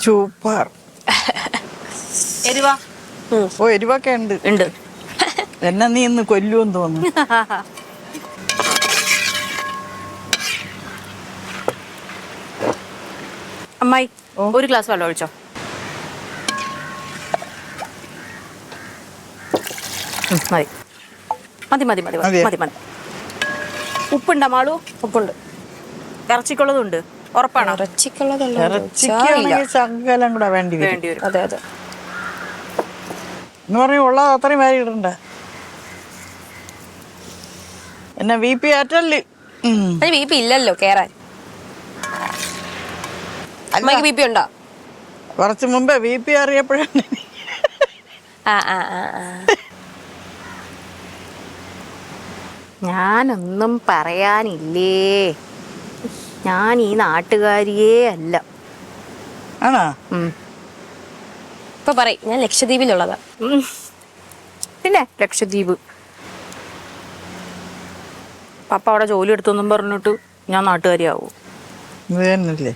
Super. എരിവാ? ഓ എരിവൊക്കെ ഉണ്ട്. എന്നെ നീ ഇന്ന് കൊല്ലുമെന്ന് തോന്നുന്നു. അമ്മായി ഒരു ഗ്ലാസ് വെള്ളം ഒഴിച്ചോ. മതി മതി മതി മതി മതി മതി. ഉപ്പുണ്ടോ മാളു? ഉപ്പുണ്ട്. ഇറച്ചിക്കുള്ളതുണ്ട്? ഉറപ്പാണോ? ഇറച്ചിക്കാണെങ്കിൽ ശകലം കൂടെ വേണ്ടി വരും. അതെ അതെ എന്ന് പറഞ്ഞ ഉള്ളത് അത്രയും വാരി ഇടണ്ട. എന്നെ വി പി ആറ്റല്ലേ? ബി പി ഇല്ലല്ലോ കേറാൻ. അമ്മയ്ക്ക് ബി പി ഉണ്ടോ? കുറച്ച് മുമ്പേ വി പി അറിയപ്പോഴാണ്. ഞാനൊന്നും പറയാനില്ലേ. ഞാൻ ഈ നാട്ടുകാരിയേ അല്ല. ആണോ? ഇപ്പൊ പറയും ഞാൻ ലക്ഷദ്വീപിലുള്ളതാ. പിന്നെ ലക്ഷദ്വീപ് പപ്പ അവിടെ ജോലി എടുത്തൊന്നും പറഞ്ഞിട്ട് ഞാൻ നാട്ടുകാരിയാവൂ? ഇത് തന്നെയല്ലേ.